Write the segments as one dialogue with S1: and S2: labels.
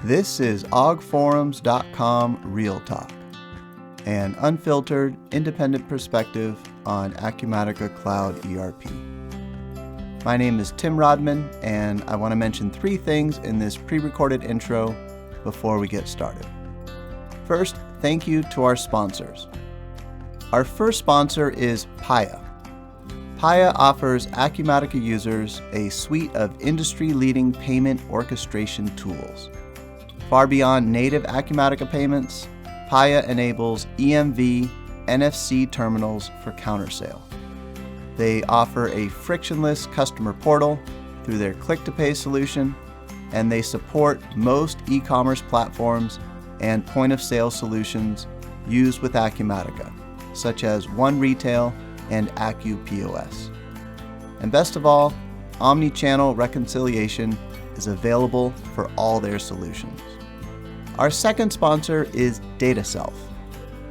S1: This is ogforums.com Real Talk, an unfiltered, independent perspective on Acumatica Cloud ERP. My name is Tim Rodman, and I want to mention three things in this pre-recorded intro before we get started. First, thank you to our sponsors. Our first sponsor is Paya. Paya offers Acumatica users a suite of industry-leading payment orchestration tools. Far beyond native Acumatica payments, Paya enables EMV NFC terminals for countersale. They offer a frictionless customer portal through their click-to-pay solution, and they support most e-commerce platforms and point-of-sale solutions used with Acumatica, such as One Retail and AcuPOS. And best of all, omni-channel reconciliation is available for all their solutions. Our second sponsor is DataSelf.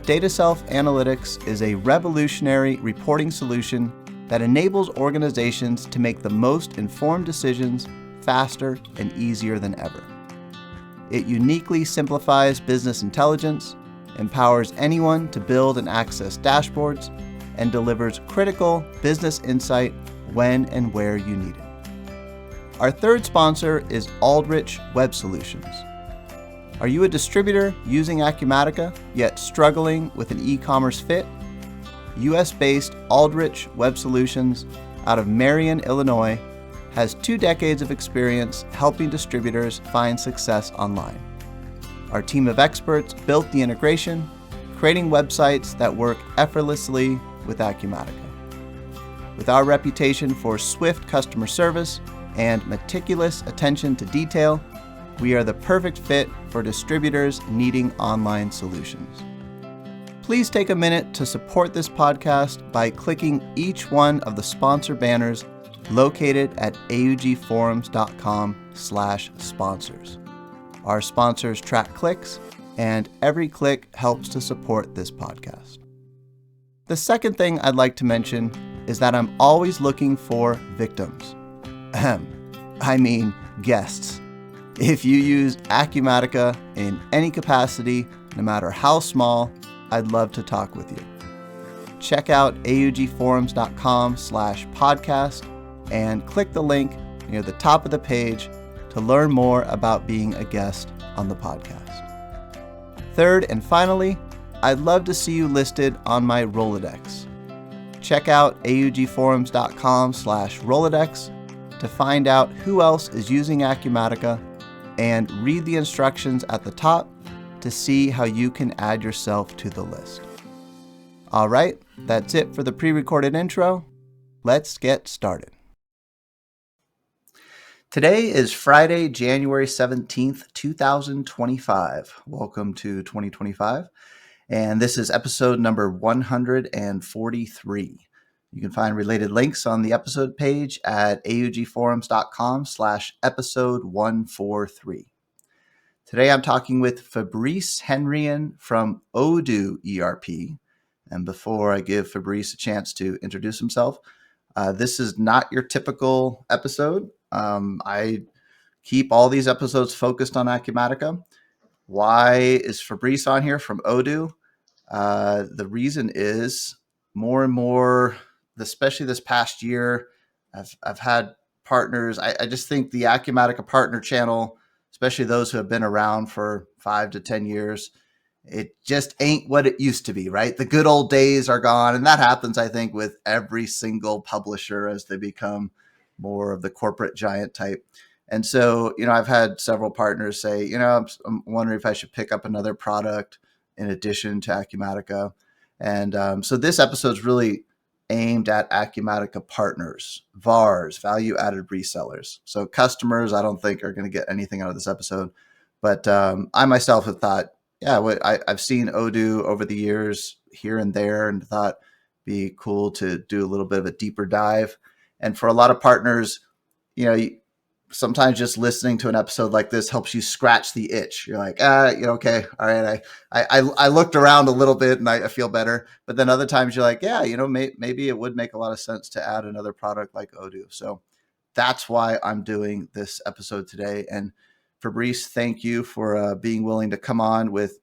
S1: DataSelf Analytics is a revolutionary reporting solution that enables organizations to make the most informed decisions faster and easier than ever. It uniquely simplifies business intelligence, empowers anyone to build and access dashboards, and delivers critical business insight when and where you need it. Our third sponsor is Aldrich Web Solutions. Are you a distributor using Acumatica, yet struggling with an e-commerce fit? US-based Aldrich Web Solutions out of Marion, Illinois, has 2 decades of experience helping distributors find success online. Our team of experts built the integration, creating websites that work effortlessly with Acumatica. With our reputation for swift customer service and meticulous attention to detail, we are the perfect fit for distributors needing online solutions. Please take a minute to support this podcast by clicking each one of the sponsor banners located at augforums.com/sponsors. Our sponsors track clicks, and every click helps to support this podcast. The second thing I'd like to mention is that I'm always looking for victims. I mean guests. If you use Acumatica in any capacity, no matter how small, I'd love to talk with you. Check out augforums.com/podcast and click the link near the top of the page to learn more about being a guest on the podcast. Third and finally, I'd love to see you listed on my Rolodex. Check out augforums.com/Rolodex to find out who else is using Acumatica and read the instructions at the top to see how you can add yourself to the list. All right, that's it for the pre-recorded intro. Let's get started. Today is Friday, January 17th, 2025. Welcome to 2025. And this is episode number 143. You can find related links on the episode page at augforums.com/episode 143. Today I'm talking with Fabrice Henrion from Odoo ERP. And before I give Fabrice a chance to introduce himself, this is not your typical episode. I keep all these episodes focused on Acumatica. Why is Fabrice on here from Odoo? The reason is more and more, especially this past year, I've had partners. I just think the Acumatica partner channel, especially those who have been around for 5 to 10 years, it just ain't what it used to be, right? The good old days are gone. And that happens, I think, with every single publisher as they become more of the corporate giant type. And so, I've had several partners say, I'm wondering if I should pick up another product in addition to Acumatica. And so this episode is really aimed at Acumatica partners, VARs, value-added resellers. So customers, I don't think are going to get anything out of this episode. But I myself have thought, I've seen Odoo over the years here and there and thought be cool to do a little bit of a deeper dive. And for a lot of partners, sometimes just listening to an episode like this helps you scratch the itch. You're like, okay, all right. I looked around a little bit and I feel better. But then other times you're like, maybe it would make a lot of sense to add another product like Odoo. So that's why I'm doing this episode today. And Fabrice, thank you for being willing to come on with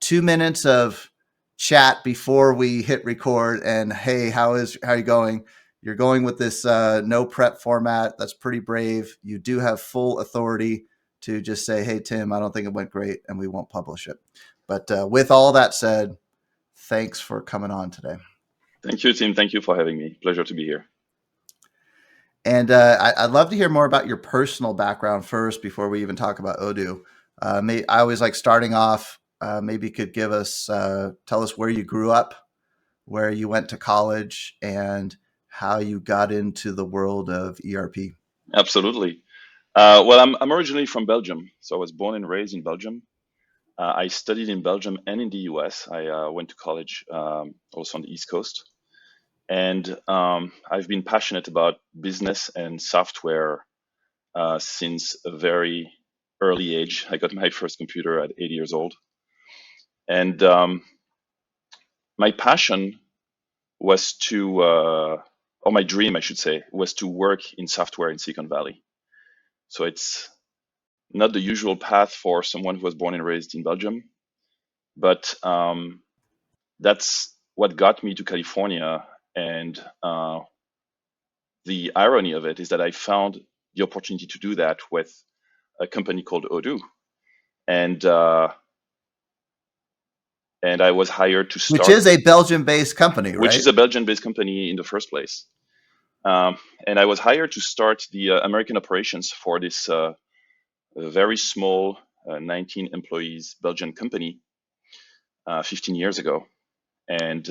S1: 2 minutes of chat before we hit record. And hey, how are you going? You're going with this no prep format. That's pretty brave. You do have full authority to just say, hey, Tim, I don't think it went great, and we won't publish it. But with all that said, thanks for coming on today.
S2: Thank you, Tim. Thank you for having me. Pleasure to be here.
S1: And I'd love to hear more about your personal background first before we even talk about Odoo. I always like starting off. Maybe you could tell us where you grew up, where you went to college, and how you got into the world of ERP.
S2: Absolutely. Well, I'm originally from Belgium, so I was born and raised in Belgium. I studied in Belgium and in the US. I went to college also on the East Coast. And I've been passionate about business and software since a very early age. I got my first computer at 8 years old. And my passion was or my dream, I should say, was to work in software in Silicon Valley. So it's not the usual path for someone who was born and raised in Belgium, but that's what got me to California. And the irony of it is that I found the opportunity to do that with a company called Odoo. And I was hired to start.
S1: Which is a Belgian-based company, right?
S2: Which is a Belgian-based company in the first place. And I was hired to start the American operations for this very small 19 employees Belgian company 15 years ago. And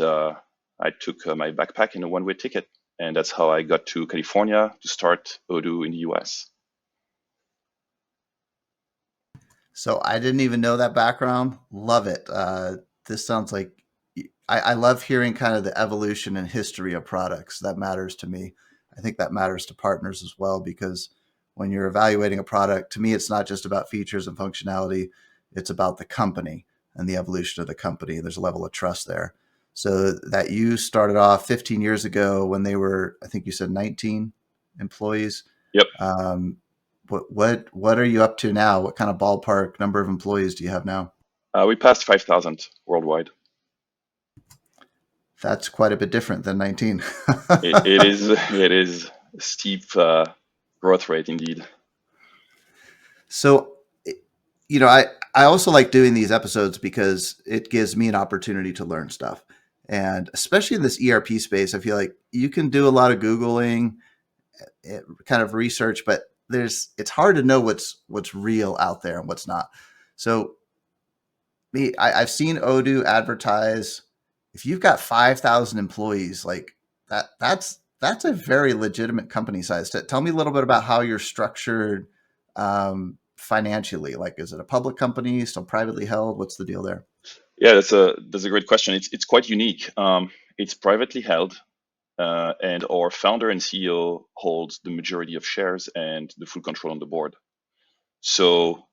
S2: I took my backpack and a one-way ticket. And that's how I got to California to start Odoo in the US.
S1: So I didn't even know that background. Love it. This sounds like I love hearing kind of the evolution and history of products. That matters to me. I think that matters to partners as well, because when you're evaluating a product, to me, it's not just about features and functionality. It's about the company and the evolution of the company. There's a level of trust there. So that you started off 15 years ago when they were, I think you said 19 employees.
S2: Yep.
S1: What are you up to now? What kind of ballpark number of employees do you have now?
S2: We passed 5,000 worldwide.
S1: That's quite a bit different than 19.
S2: It is a steep growth rate indeed.
S1: So, I also like doing these episodes because it gives me an opportunity to learn stuff. And especially in this ERP space, I feel like you can do a lot of Googling, kind of research, but it's hard to know what's real out there and what's not. So I've seen Odoo advertise, if you've got 5,000 employees, like that's a very legitimate company size. Tell me a little bit about how you're structured financially. Like, is it a public company, still privately held? What's the deal there?
S2: Yeah, that's a great question. It's quite unique. It's privately held, and our founder and CEO holds the majority of shares and the full control on the board. So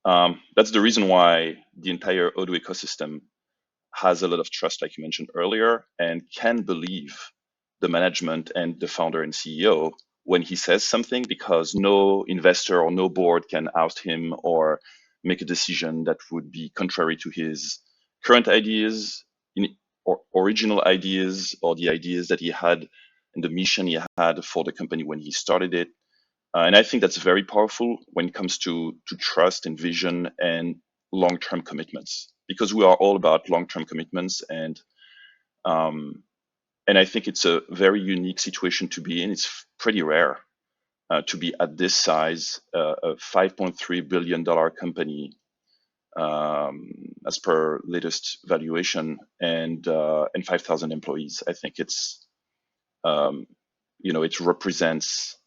S2: that's the reason why the entire Odoo ecosystem has a lot of trust, like you mentioned earlier, and can believe the management and the founder and CEO when he says something, because no investor or no board can oust him or make a decision that would be contrary to his current ideas or original ideas, or the ideas that he had and the mission he had for the company when he started it. And I think that's very powerful when it comes to trust and vision and long-term commitments, because we are all about long-term commitments. And I think it's a very unique situation to be in. It's pretty rare to be at this size, a $5.3 billion company, as per latest valuation, and 5,000 employees. I think it's, it represents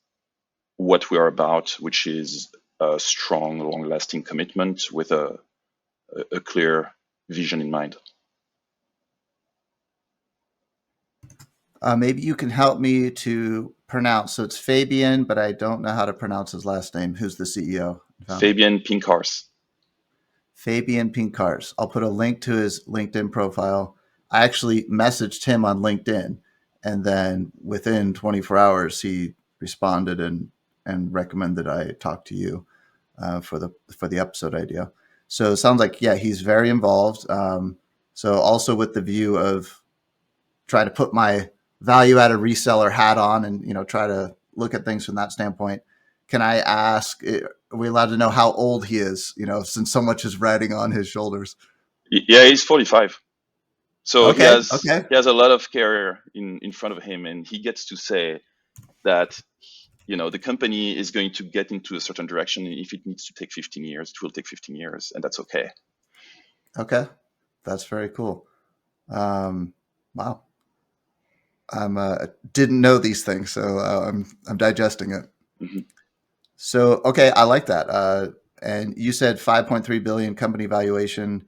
S2: what we are about, which is a strong, long-lasting commitment with a clear vision in mind.
S1: Maybe you can help me to pronounce. So it's Fabian, but I don't know how to pronounce his last name. Who's the CEO?
S2: Fabian Pinkars.
S1: Fabian Pinkars. I'll put a link to his LinkedIn profile. I actually messaged him on LinkedIn, and then within 24 hours, he responded and recommended I talk to you. for the episode idea. So it sounds like, yeah, he's very involved. So also with the view of try to put my value added reseller hat on and try to look at things from that standpoint. Can I ask? Are we allowed to know how old he is? Since so much is riding on his shoulders.
S2: Yeah, he's 45. So he
S1: Okay.
S2: has
S1: Okay.
S2: he has a lot of career in front of him, and he gets to say that the company is going to get into a certain direction. And if it needs to take 15 years, it will take 15 years, and that's okay.
S1: Okay. That's very cool. Wow. I'm didn't know these things, so I'm digesting it.
S2: Mhm.
S1: So okay, I like that. And you said 5.3 billion company valuation.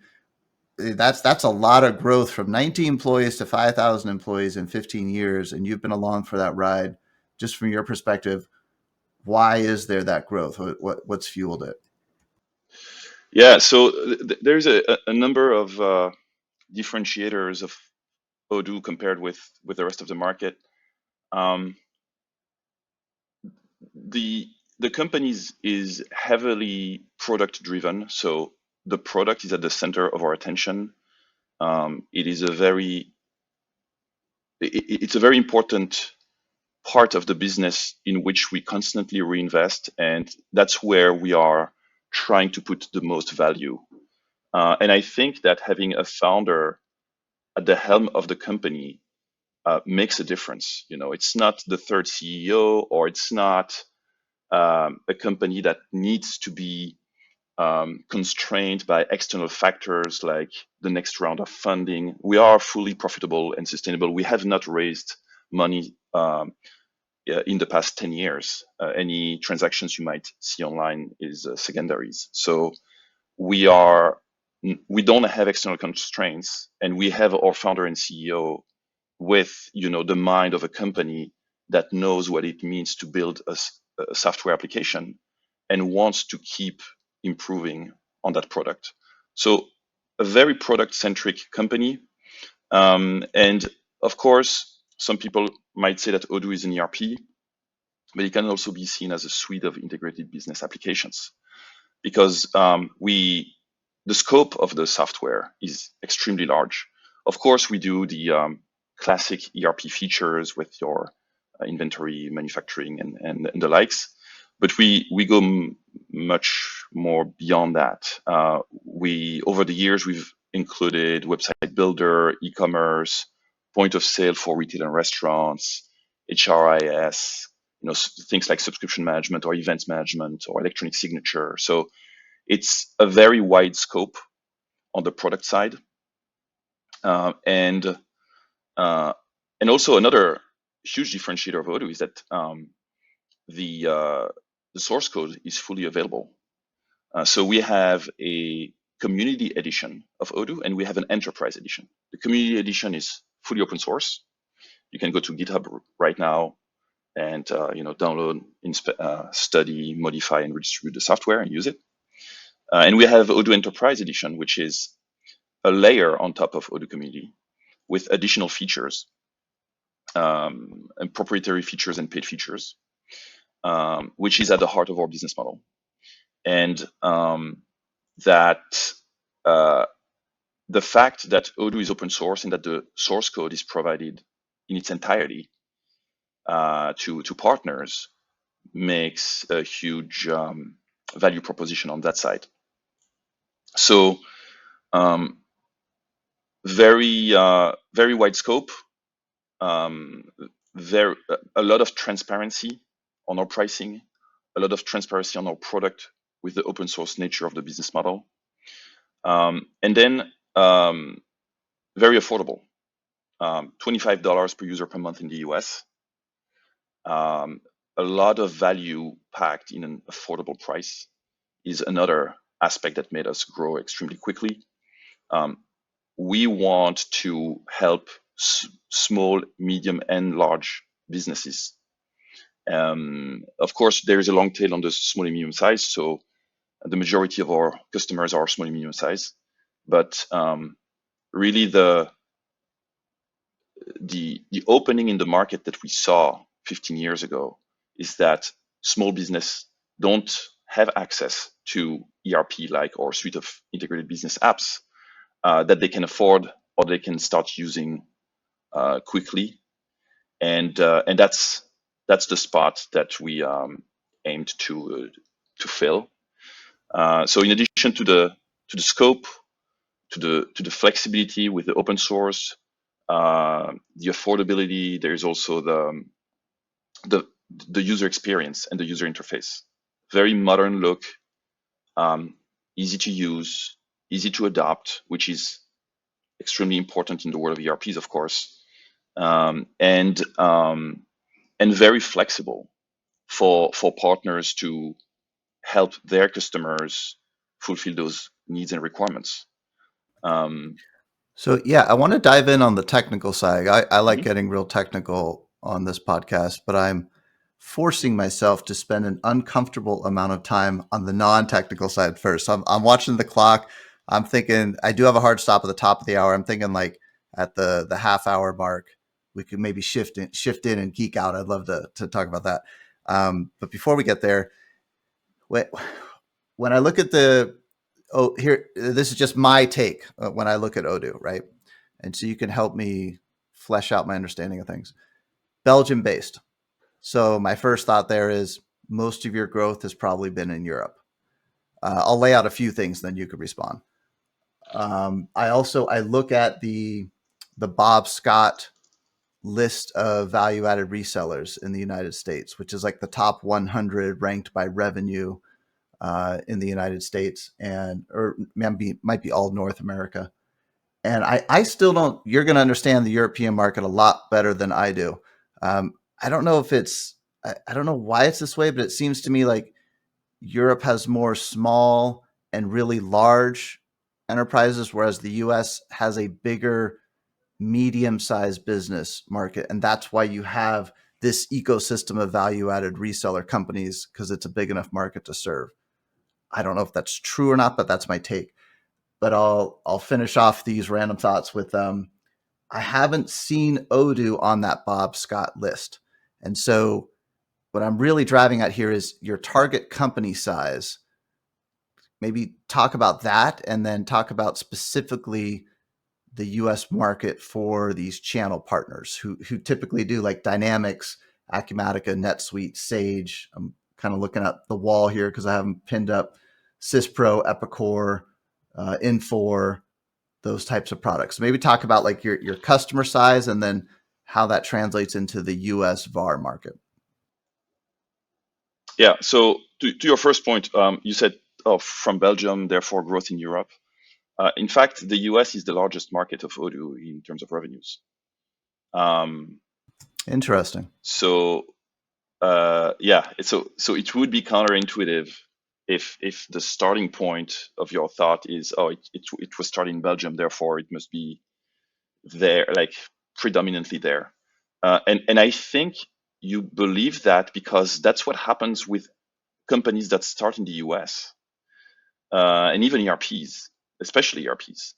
S1: That's a lot of growth from 90 employees to 5,000 employees in 15 years, and you've been along for that ride. Just from your perspective, why is there that growth? What's fueled it?
S2: Yeah, so there's a number of differentiators of Odoo compared with the rest of the market. Um, the the company is heavily product driven, so the product is at the center of our attention. It is it's a very important part of the business in which we constantly reinvest, and that's where we are trying to put the most value. And I think that having a founder at the helm of the company makes a difference. It's not the third CEO, or it's not a company that needs to be constrained by external factors like the next round of funding. We are fully profitable and sustainable. We have not raised money in the past 10 years. Any transactions you might see online is secondaries. So we are we don't have external constraints, and we have our founder and CEO with the mind of a company that knows what it means to build a software application and wants to keep improving on that product. So a very product centric company. And of course, some people might say that Odoo is an ERP, but it can also be seen as a suite of integrated business applications, because the scope of the software is extremely large. Of course, we do the classic ERP features with your inventory, manufacturing, and the likes, but we go much more beyond that. We Over the years, we've included website builder, e-commerce, point of sale for retail and restaurants, HRIS, things like subscription management or events management or electronic signature. So it's a very wide scope on the product side, uh, and uh, and also another huge differentiator of Odoo is that the uh, the source code is fully available. So we have a community edition of Odoo, and we have an enterprise edition. The community edition is fully open source. You can go to GitHub right now and download, study, modify, and redistribute the software and use it. And we have Odoo Enterprise Edition, which is a layer on top of Odoo Community with additional features, and proprietary features and paid features, which is at the heart of our business model. And that the fact that Odoo is open source and that the source code is provided in its entirety to partners makes a huge value proposition on that side. So very wide scope, there a lot of transparency on our pricing, a lot of transparency on our product with the open source nature of the business model, and then very affordable. $25 per user per month in the US. A lot of value packed in an affordable price is another aspect that made us grow extremely quickly. We want to help small, medium, and large businesses. Of course, there is a long tail on the small and medium size, so the majority of our customers are small and medium size. But really, the opening in the market that we saw 15 years ago is that small business don't have access to ERP like or suite of integrated business apps that they can afford or they can start using quickly, and that's the spot that we aimed to fill. So in addition to the scope, to the flexibility with the open source, the affordability, there is also the the user experience and the user interface. Very modern look, easy to use, easy to adopt, which is extremely important in the world of ERPs, of course, and very flexible for partners to help their customers fulfill those needs and requirements.
S1: So yeah, I want to dive in on the technical side. I like
S2: Mhm.
S1: getting real technical on this podcast, but I'm forcing myself to spend an uncomfortable amount of time on the non-technical side first. I'm watching the clock. I'm thinking I do have a hard stop at the top of the hour. I'm thinking like at the half hour mark, we could maybe shift in and geek out. I'd love to talk about that. But before we get there, when I look at here, this is just my take when I look at Odoo, right? And so you can help me flesh out my understanding of things. Belgium based. So my first thought there is most of your growth has probably been in Europe. I'll lay out a few things, then you could respond. I look at the Bob Scott list of value added resellers in the United States, which is like the top 100 ranked by revenue in the United States, and or might be all North America. And I still don't. You're going to understand the European market a lot better than I do. I don't know if I don't know why it's this way, but it seems to me like Europe has more small and really large enterprises, whereas the U.S. has a bigger medium-sized business market, and that's why you have this ecosystem of value-added reseller companies because it's a big enough market to serve. I don't know if that's true or not, but that's my take. But I'll finish off these random thoughts with I haven't seen Odoo on that Bob Scott list. And so what I'm really driving at here is your target company size. Maybe talk about that and then talk about specifically the US market for these channel partners who typically do like Dynamics, Acumatica, NetSuite, Sage. I'm kind of looking at the wall here because I have them pinned up. Syspro, Epicor, Infor, those types of products. So maybe talk about like your customer size and then how that translates into the US VAR market.
S2: Yeah. So to your first point, you said, oh, from Belgium, therefore growth in Europe. In fact, the US is the largest market of Odoo in terms of revenues.
S1: Interesting.
S2: So yeah, so it would be counterintuitive if the starting point of your thought is, oh, it was started in Belgium, therefore it must be there, like predominantly there. And I think you believe that because that's what happens with companies that start in the US, and even ERPs, especially ERPs.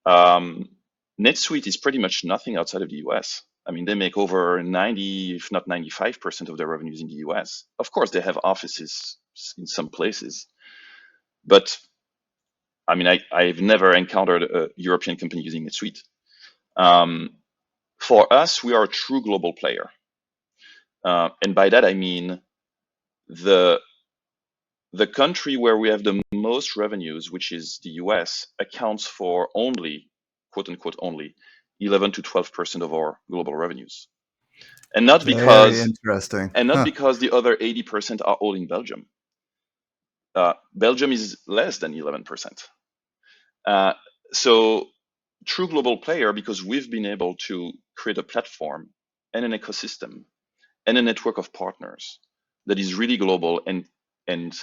S2: NetSuite is pretty much nothing outside of the US. I mean, they make over 90, if not 95% of their revenues in the US. Of course, they have offices in some places, but I mean, I've never encountered a European company using NetSuite. For us, we are a true global player. And by that, I mean the country where we have the most revenues, which is the US, accounts for only, quote unquote, only 11 to 12% of our global revenues. And not
S1: Very
S2: because
S1: interesting.
S2: the other 80% are all in Belgium. Belgium is less than 11%. So true global player because we've been able to create a platform and an ecosystem and a network of partners that is really global and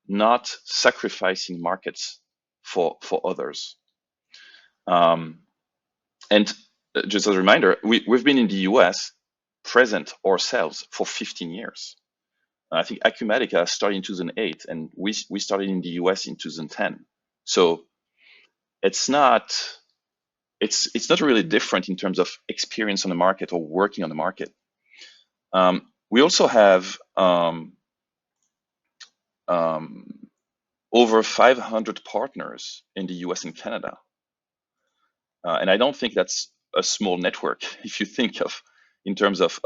S2: not sacrificing markets for others. And just as a reminder, we've been in the US present ourselves for 15 years. I think Acumatica started in 2008, and we started in the US in 2010. So it's not really different in terms of experience on the market or working on the market. We also have over 500 partners in the US and Canada. And I don't think that's a small network if you think of in terms of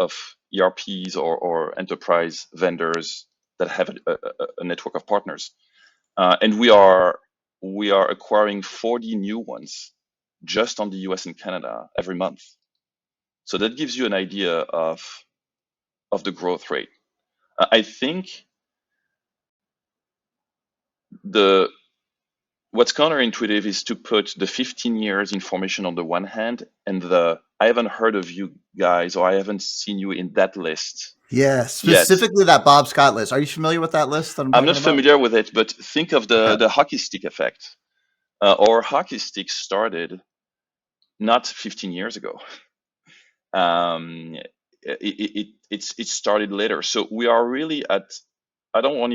S2: ERPs or enterprise vendors that have a network of partners. And we are acquiring 40 new ones just on the US and Canada every month. So that gives you an idea of the growth rate. I think what's counterintuitive is to put the 15 years information on the one hand and I haven't heard of you guys, or I haven't seen you in that list
S1: Yeah,
S2: yet.
S1: specifically that Bob Scott list. Are you familiar with that list that I'm
S2: I'm
S1: talking
S2: not
S1: about?
S2: familiar with it, but think of
S1: Okay.
S2: the hockey stick effect. Our hockey stick started not 15 years ago. It started later. So we are really at, I don't want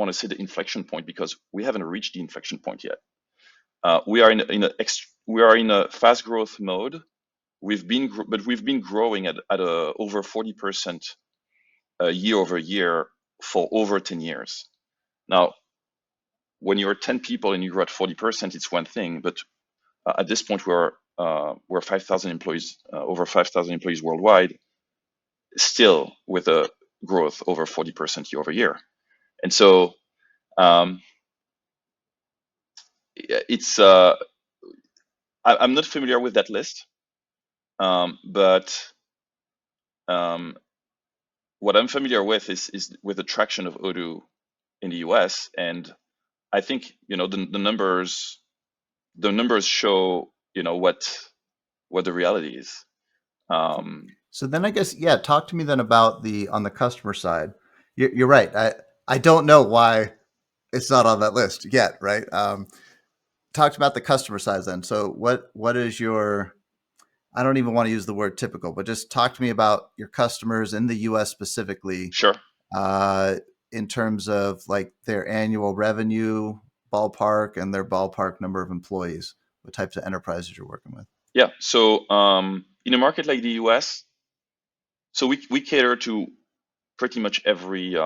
S2: to say the inflection point, because we haven't reached the inflection point yet. We are in a fast growth mode. We've been growing at over 40% year over year for over 10 years. Now, when you're 10 people and you grow at 40%, it's one thing, but at this point we're 5,000 employees, over 5,000 employees worldwide, still with a growth over 40% year over year. And so it's I'm not familiar with that list, but what I'm familiar with is with the traction of Odoo in the US, and I think the numbers show what the reality is.
S1: So then I guess, yeah, talk to me then about on the customer side. You're right. I don't know why it's not on that list yet, right? Talk about the customer side then. So what is your, I don't even want to use the word typical, but just talk to me about your customers in the US specifically,
S2: Sure.
S1: uh, in terms of like their annual revenue ballpark and their ballpark number of employees, what types of enterprises you're working with.
S2: Yeah. So in a market like the US, so we cater to pretty much every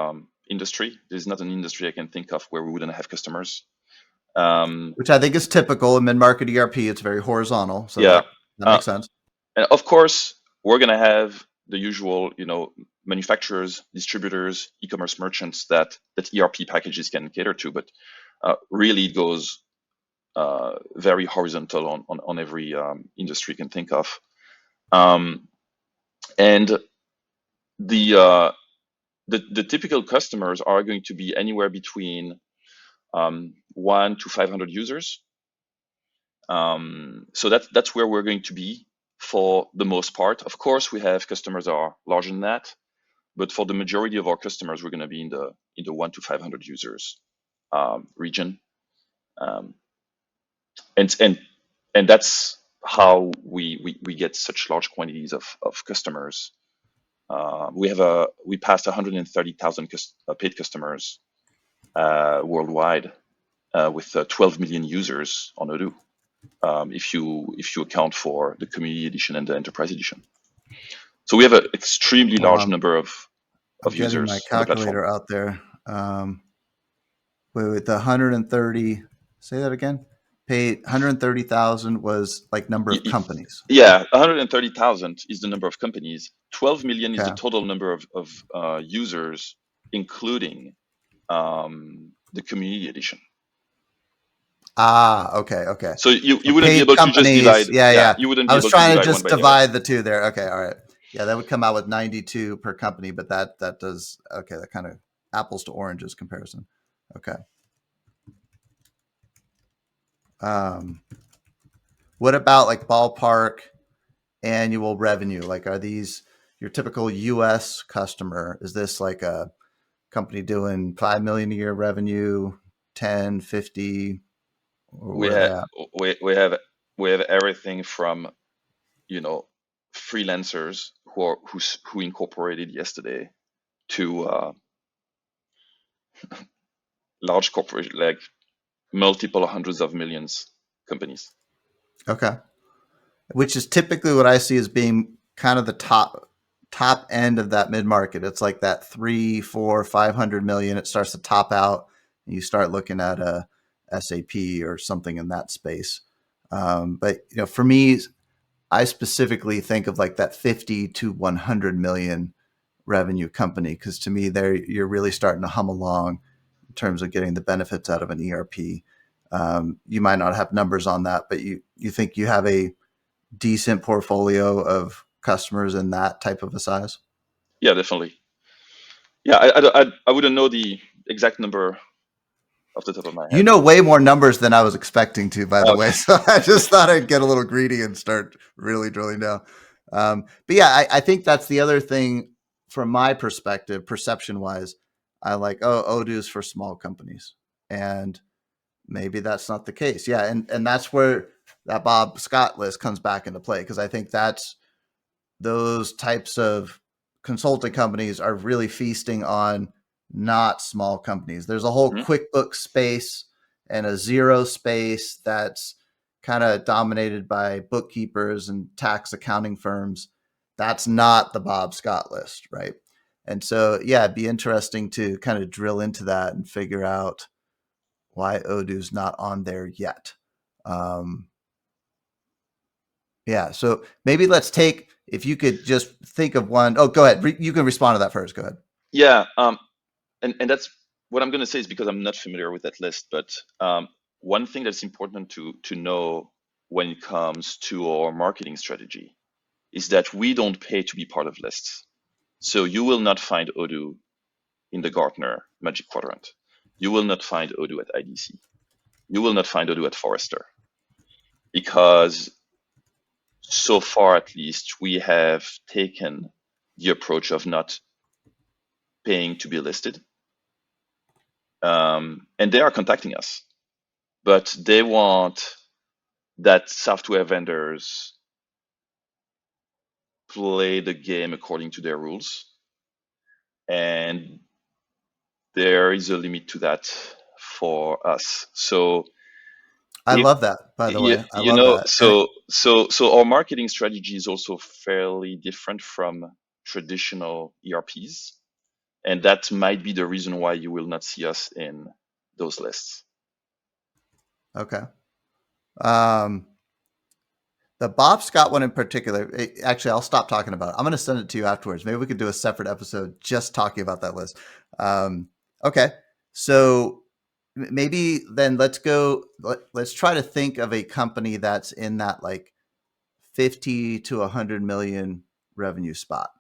S2: industry. There's not an industry I can think of where we wouldn't have customers.
S1: Which I think is typical in mid-market ERP. It's very horizontal, so
S2: Yeah.
S1: that
S2: Uh,
S1: makes sense.
S2: and of course, we're gonna have the usual, manufacturers, distributors, e-commerce merchants that ERP packages can cater to, but really it goes very horizontal on every industry you can think of. And the typical customers are going to be anywhere between 1 to 500 users. So that's where we're going to be for the most part. Of course, we have customers that are larger than that, but for the majority of our customers, we're going to be in the 1 to 500 users region, and that's how we get such large quantities of customers. We passed 130,000 paid customers worldwide, with 12 million users on Odoo, if you account for the community edition and the enterprise edition. So we have an extremely
S1: Hold
S2: large
S1: on,
S2: number of
S1: I'm getting my
S2: users on the platform.
S1: calculator out there. Wait, the 130. Say that again. Paid 130,000 was like number of companies.
S2: Yeah, 130,000 is the number of companies. 12 million is the
S1: Okay.
S2: total number of users, including the community edition.
S1: Okay.
S2: So you
S1: So
S2: wouldn't be
S1: paid
S2: able to just divide.
S1: companies. Yeah.
S2: You wouldn't
S1: I
S2: be
S1: was
S2: able to
S1: trying to
S2: divide one
S1: just
S2: by the other.
S1: divide the two there. Okay. All right. Yeah, that would come out with 92 per company, but that does, okay, that kind of apples to oranges comparison. Okay. What about like ballpark annual revenue? Like, are these your typical US customer? Is this like a company doing 5 million a year revenue, 10, 50, or
S2: We
S1: where are
S2: have
S1: they at?
S2: we have everything from freelancers who incorporated yesterday to large corporation, like multiple hundreds of millions companies.
S1: Okay. Which is typically what I see as being kind of the top end of that mid market. It's like that 3, 4, 500 million. It starts to top out and you start looking at a SAP or something in that space. But for me, I specifically think of like that 50 to 100 million revenue company, because to me, there you're really starting to hum along in terms of getting the benefits out of an ERP. You might not have numbers on that, but you think you have a decent portfolio of customers in that type of a size?
S2: Yeah, definitely. Yeah, I wouldn't know the exact number off the top of my
S1: You
S2: head.
S1: know way more numbers than I was expecting to, by the way.
S2: Okay.
S1: So I just thought I'd get a little greedy and start really drilling down. But yeah, I think that's the other thing from my perspective, perception wise. I like, oh, Odoo's for small companies. And maybe that's not the case. Yeah. And that's where that Bob Scott list comes back into play, because I think that's those types of consulting companies are really feasting on not small companies. There's a whole
S2: Mhm.
S1: QuickBooks space and a zero space that's kind of dominated by bookkeepers and tax accounting firms. That's not the Bob Scott list, right? And so, yeah, it'd be interesting to kind of drill into that and figure out why Odoo's not on there yet. Um, yeah. So maybe let's take, if you could just think of one. Oh, go ahead. You can respond to that first. Go ahead.
S2: Yeah, and that's what I'm going to say is because I'm not familiar with that list. But one thing that's important to know when it comes to our marketing strategy is that we don't pay to be part of lists. So you will not find Odoo in the Gartner Magic Quadrant. You will not find Odoo at IDC. You will not find Odoo at Forrester, because so far at least we have taken the approach of not paying to be listed. And they are contacting us, but they want that software vendors play the game according to their rules, and there is a limit to that for us. So
S1: I
S2: if
S1: love that, by the way. I
S2: you
S1: love
S2: know,
S1: that. And
S2: so our marketing strategy is also fairly different from traditional ERPs, and that might be the reason why you will not see us in those lists.
S1: okay. Um, the Bob Scott one in particular, actually, I'll stop talking about it. I'm going to send it to you afterwards. Maybe we could do a separate episode just talking about that list. Okay. So maybe then let's go, let's try to think of a company that's in that like 50 to 100 million revenue spot.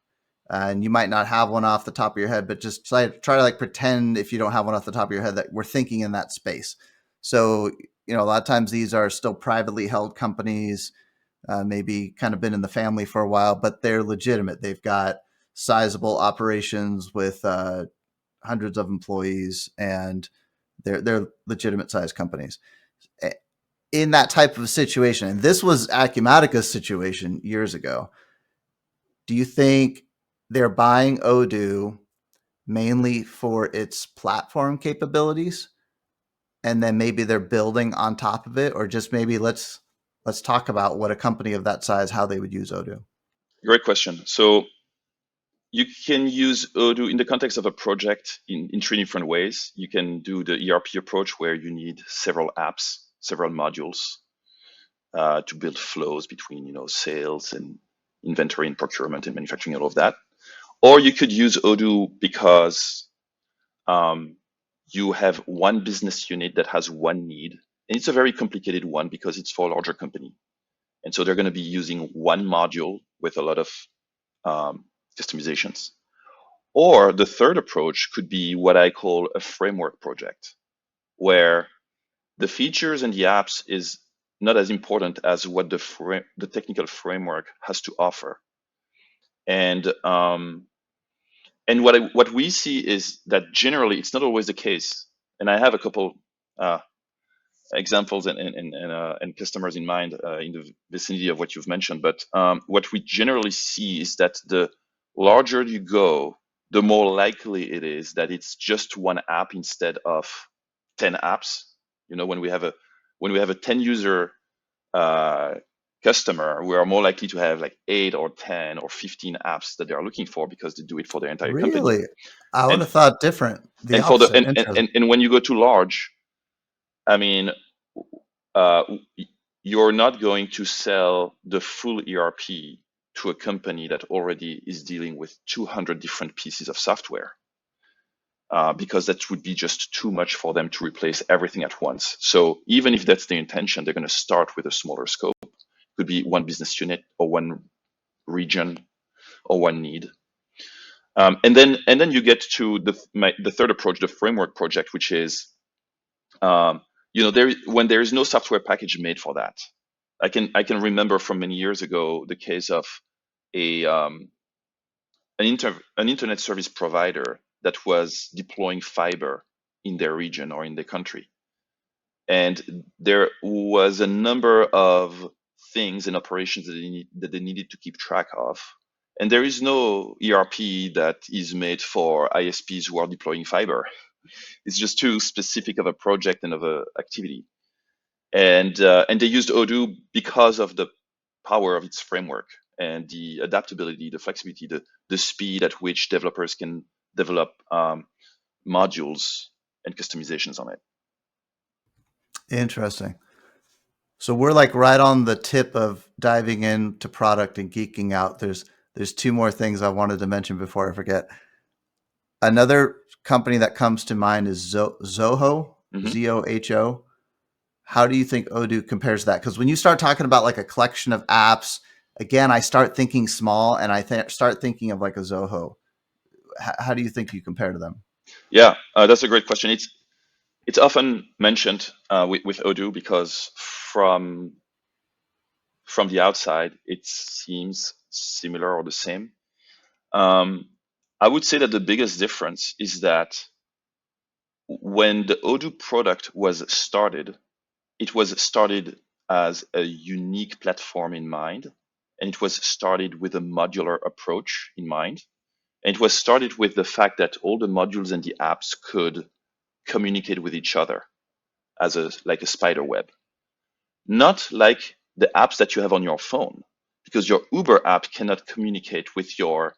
S1: And you might not have one off the top of your head, but just try to like pretend, if you don't have one off the top of your head, that we're thinking in that space. So, a lot of times these are still privately held companies, maybe kind of been in the family for a while, but they're legitimate. They've got sizable operations with hundreds of employees, and they're legitimate sized companies. In that type of situation, and this was Acumatica's situation years ago, do you think they're buying Odoo mainly for its platform capabilities, and then maybe they're building on top of it, or just maybe let's talk about what a company of that size, how they would use Odoo?
S2: Great question. So you can use Odoo in the context of a project in three different ways. You can do the ERP approach where you need several apps, several modules to build flows between, sales and inventory and procurement and manufacturing, all of that. Or you could use Odoo because you have one business unit that has one need, and it's a very complicated one because it's for a larger company. And so they're going to be using one module with a lot of customizations. Or the third approach could be what I call a framework project, where the features and the apps is not as important as what the technical framework has to offer. And what we see is that generally it's not always the case. And I have a couple examples and customers in mind in the vicinity of what you've mentioned. But what we generally see is that the larger you go, the more likely it is that it's just one app instead of 10 apps. When we have a 10 user customer who are more likely to have like 8 or 10 or 15 apps that they are looking for because they do it for their entire company.
S1: Really? I would
S2: And
S1: have thought different. The
S2: and for the
S1: opposite. Interesting.
S2: and when you go too large, I mean, uh, you're not going to sell the full ERP to a company that already is dealing with 200 different pieces of software, because that would be just too much for them to replace everything at once. So even if that's the intention, they're going to start with a smaller scope. It could be one business unit or one region or one need. And then you get to the third approach, the framework project, which is when there is no software package made for that. I can remember from many years ago the case of a an internet service provider that was deploying fiber in their region or in the country, and there was a number of things and operations that they needed to keep track of. And there is no ERP that is made for ISPs who are deploying fiber. It's just too specific of a project and of a activity. And they used Odoo because of the power of its framework and the adaptability, the flexibility, the speed at which developers can develop modules and customizations on it.
S1: Interesting. So we're like right on the tip of diving into product and geeking out. There's two more things I wanted to mention before I forget. Another company that comes to mind is Zoho,
S2: Hmm.
S1: Zoho. How do you think Odoo compares to that? Because when you start talking about like a collection of apps, again, I start thinking small, and I start thinking of like a Zoho. How do you think you compare to them?
S2: Yeah, that's a great question. It's often mentioned with Odoo because from the outside it seems similar or the same. Um, I would say that the biggest difference is that when the Odoo product was started, it was started as a unique platform in mind, and it was started with a modular approach in mind. And it was started with the fact that all the modules and the apps could communicate with each other as like a spider web, not like the apps that you have on your phone, because your Uber app cannot communicate with your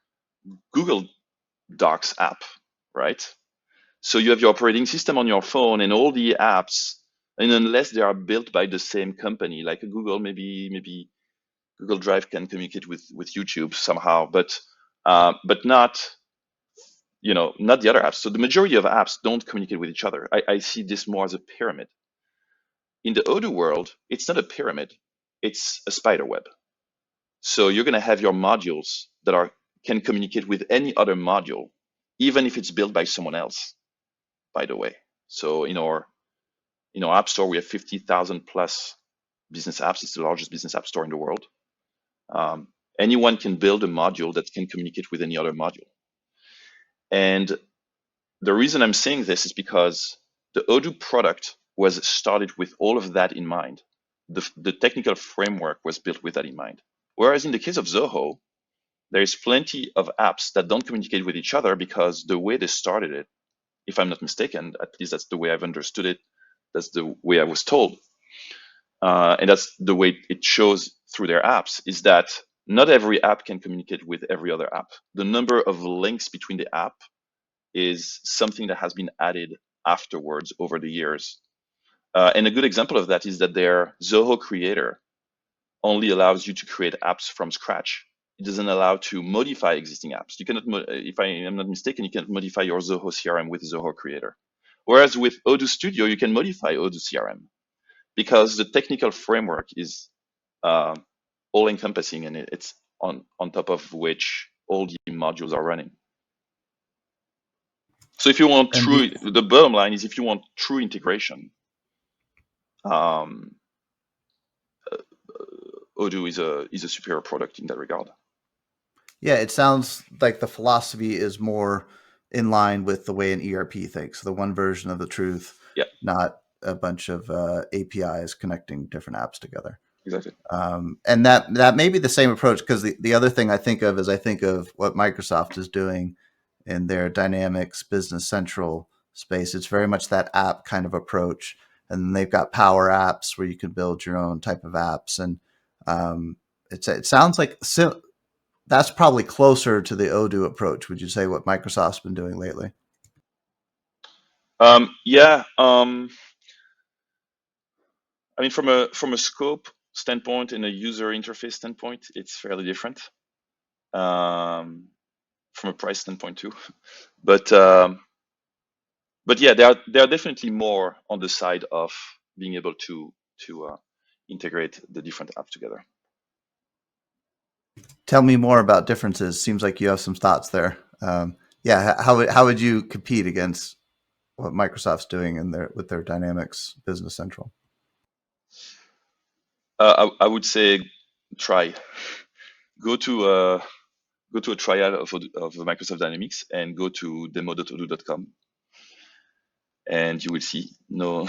S2: Google Docs app, right? So you have your operating system on your phone and all the apps, and unless they are built by the same company, like Google, maybe Google Drive can communicate with YouTube somehow, but not the other apps. So the majority of apps don't communicate with each other. I see this more as a pyramid. In the Odoo world, it's not a pyramid; it's a spider web. So you're going to have your modules that are can communicate with any other module, even if it's built by someone else, by the way. So in our app store, we have 50,000 plus business apps. It's the largest business app store in the world. Um, Anyone can build a module that can communicate with any other module. And the reason I'm saying this is because the Odoo product was started with all of that in mind. The technical framework was built with that in mind. Whereas in the case of Zoho, there's plenty of apps that don't communicate with each other because the way they started it, if I'm not mistaken, at least that's the way I've understood it, that's the way I was told, and that's the way it shows through their apps, is that not every app can communicate with every other app. The number of links between the app is something that has been added afterwards over the years. And a good example of that is that their Zoho Creator only allows you to create apps from scratch. It doesn't allow to modify existing apps. You cannot, if I am not mistaken, you cannot modify your Zoho CRM with Zoho Creator. Whereas with Odoo Studio, you can modify Odoo CRM because the technical framework is uh, all encompassing, and it's on top of which all the modules are running. So if you want
S1: And the
S2: the bottom line is if you want true integration, um, Odoo is a superior product in that regard.
S1: Yeah, it sounds like the philosophy is more in line with the way an ERP thinks, the one version of the truth,
S2: Yeah,
S1: not a bunch of APIs connecting different apps together.
S2: exactly.
S1: And that may be the same approach, because the other thing I think of is I think of what Microsoft is doing in their Dynamics Business Central space. It's very much that app kind of approach. And they've got Power Apps where you can build your own type of apps. And It sounds like that's probably closer to the Odoo approach. Would you say what Microsoft's been doing lately?
S2: Yeah. I mean, from a scope standpoint and a user interface standpoint, it's fairly different. From a price standpoint too, but yeah, they are definitely more on the side of being able to integrate the different apps together.
S1: Tell me more about differences. Seems like you have some thoughts there. Yeah, how would you compete against what Microsoft's doing with their Dynamics Business Central?
S2: I would say try go to a trial of Microsoft Dynamics and go to demo.odoo.com, and you will see. No,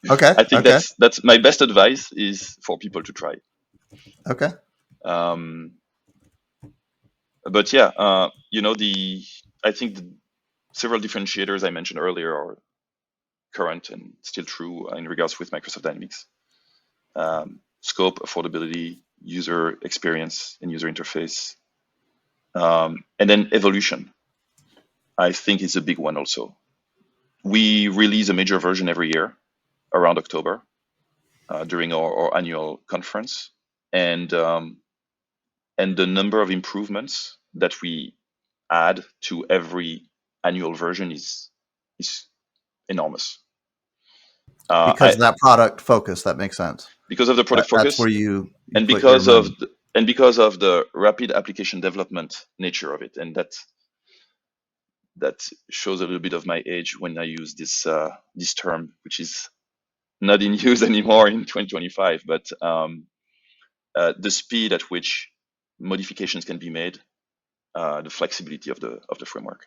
S1: Okay,
S2: I think
S1: okay,
S2: that's my best advice is for people to try.
S1: okay.
S2: Um, but yeah, I think the several differentiators I mentioned earlier are current and still true in regards with Microsoft Dynamics. Scope, affordability, user experience and user interface, and then evolution. I think is a big one also. We release a major version every year around October during our annual conference, and the number of improvements that we add to every annual version is enormous.
S1: Because of that product focus, that makes sense.
S2: Because of the product
S1: That's
S2: focus
S1: where you
S2: and
S1: put your money.
S2: because of the rapid application development nature of it, and that shows a little bit of my age when I use this term, which is not in use anymore in 2025. But the speed at which modifications can be made, the flexibility of the framework.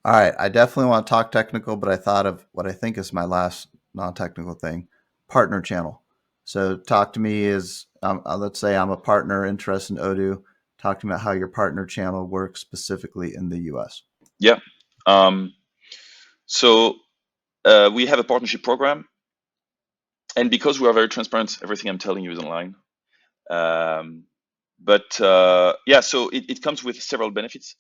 S1: All right, I definitely want to talk technical, but I thought of what I think is my last non-technical thing: partner channel. So, talk to me as let's say I'm a partner interested in Odoo. Talk to me about how your partner channel works specifically in the U.S.
S2: Yeah. So we have a partnership program, and because we are very transparent, everything I'm telling you is online. But yeah, so it comes with several benefits.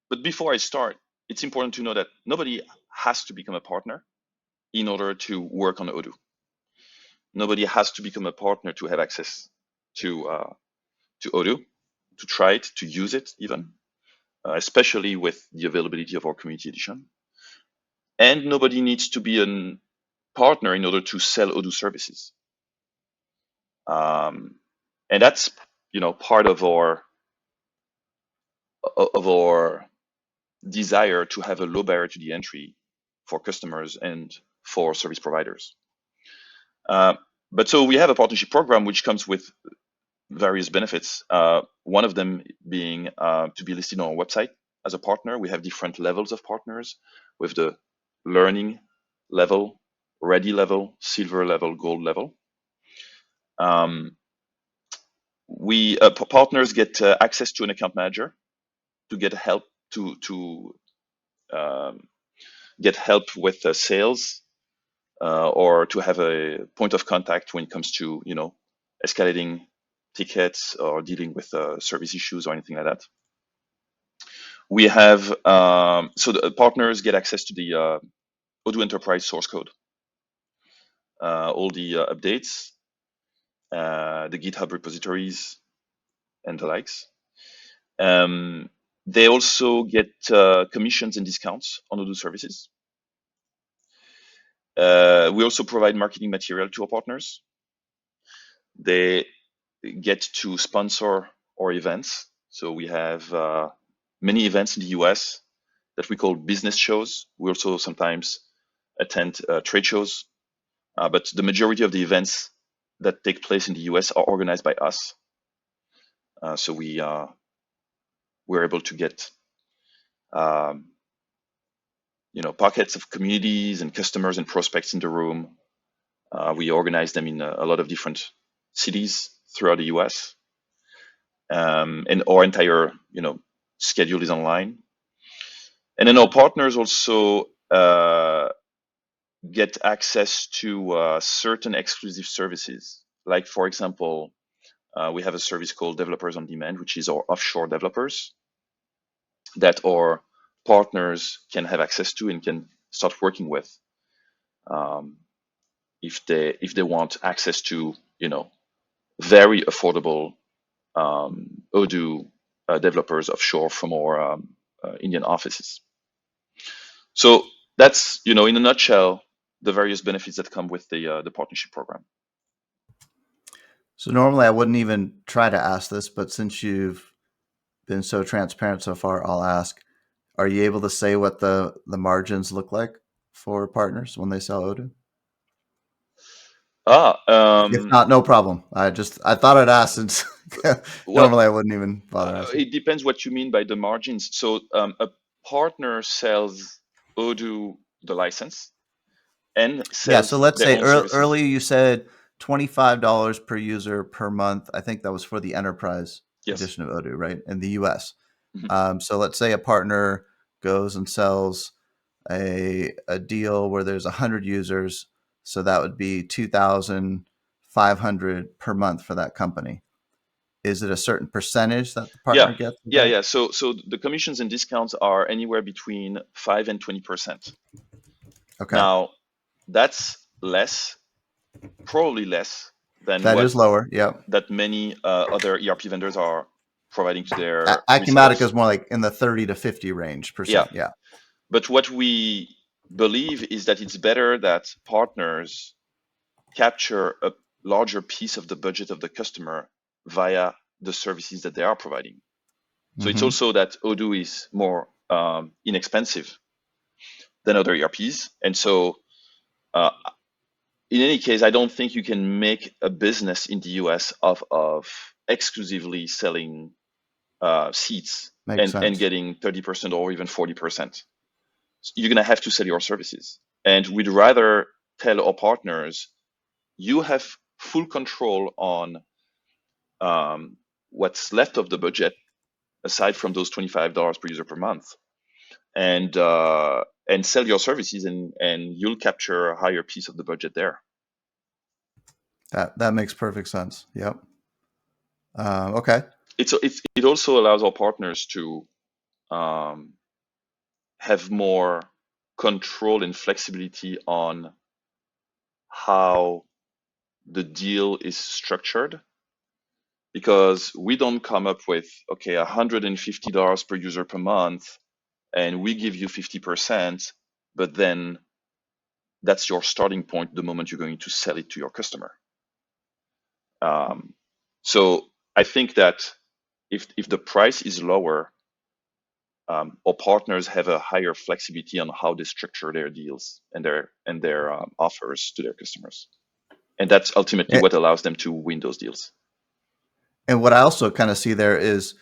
S2: But before I start, it's important to know that nobody has to become a partner in order to work on Odoo. Nobody has to become a partner to have access to Odoo, to try it, to use it even, especially with the availability of our community edition. And nobody needs to be a partner in order to sell Odoo services. And that's part of our desire to have a low barrier to the entry for customers and for service providers. But so we have a partnership program which comes with various benefits. One of them being to be listed on our website as a partner. We have different levels of partners with the learning level, ready level, silver level, gold level. We partners get access to an account manager to get help to get help with sales or to have a point of contact when it comes to escalating tickets or dealing with service issues or anything like that. We have so the partners get access to the Odoo Enterprise source code, all the updates, the GitHub repositories, and the likes. They also get commissions and discounts on Odoo services. We also provide marketing material to our partners. They get to sponsor our events. So we have many events in the US that we call business shows. We also sometimes attend trade shows, but the majority of the events that take place in the US are organized by us. So we're able to get pockets of communities and customers and prospects in the room. We organize them in a lot of different cities throughout the US. And our entire schedule is online. And then our partners also get access to certain exclusive services like for example, we have a service called Developers on Demand, which is our offshore developers that our partners can have access to and can start working with, um, if they want access to, very affordable Odoo developers offshore from our Indian offices. So that's, in a nutshell, the various benefits that come with the partnership program.
S1: So normally I wouldn't even try to ask this, but since you've been so transparent so far, I'll ask: are you able to say what the margins look like for partners when they sell Odoo?
S2: Ah,
S1: If not, no problem. I thought I'd ask since
S2: well,
S1: normally I wouldn't even bother asking.
S2: it depends what you mean by the margins. So a partner sells Odoo the license and
S1: Yeah, so
S2: sells
S1: let's
S2: their
S1: say
S2: own services.
S1: earlier you said $25 per user per month. I think that was for the enterprise
S2: Yes.
S1: edition of Odoo, right? In the US.
S2: Mhm.
S1: So let's say a partner goes and sells a deal where there's 100 users, so that would be 2,500 per month for that company. Is it a certain percentage that the
S2: Yeah,
S1: partner gets of
S2: yeah,
S1: that?
S2: yeah. So the commissions and discounts are anywhere between 5 and 20%.
S1: Okay,
S2: Now that's less, probably less than
S1: that
S2: what
S1: is lower. Yep.
S2: that many other ERP vendors are providing to their
S1: Acumatica
S2: resellers.
S1: is more like in the 30 to 50 range
S2: Yeah,
S1: percent. Yeah.
S2: but what we believe is that it's better that partners capture a larger piece of the budget of the customer via the services that they are providing. So it's
S1: Hmm.
S2: also that Odoo is more inexpensive than other ERPs. And so, uh, in any case, I don't think you can make a business in the US of exclusively selling seats
S1: Makes
S2: and
S1: sense.
S2: getting 30% or even 40%. You're going to have to sell your services. And we'd rather tell our partners, you have full control on what's left of the budget aside from those $25 per user per month, and sell your services, and you'll capture a higher piece of the budget there.
S1: That makes perfect sense. Yep. Okay.
S2: It also allows our partners to um, have more control and flexibility on how the deal is structured, because we don't come up with, okay, $150 per user per month and we give you 50%, but then that's your starting point the moment you're going to sell it to your customer. So I think that if the price is lower, our partners have a higher flexibility on how they structure their deals and their offers to their customers, and that's ultimately
S1: A-
S2: what allows them to win those deals.
S1: And what I also kind of see there is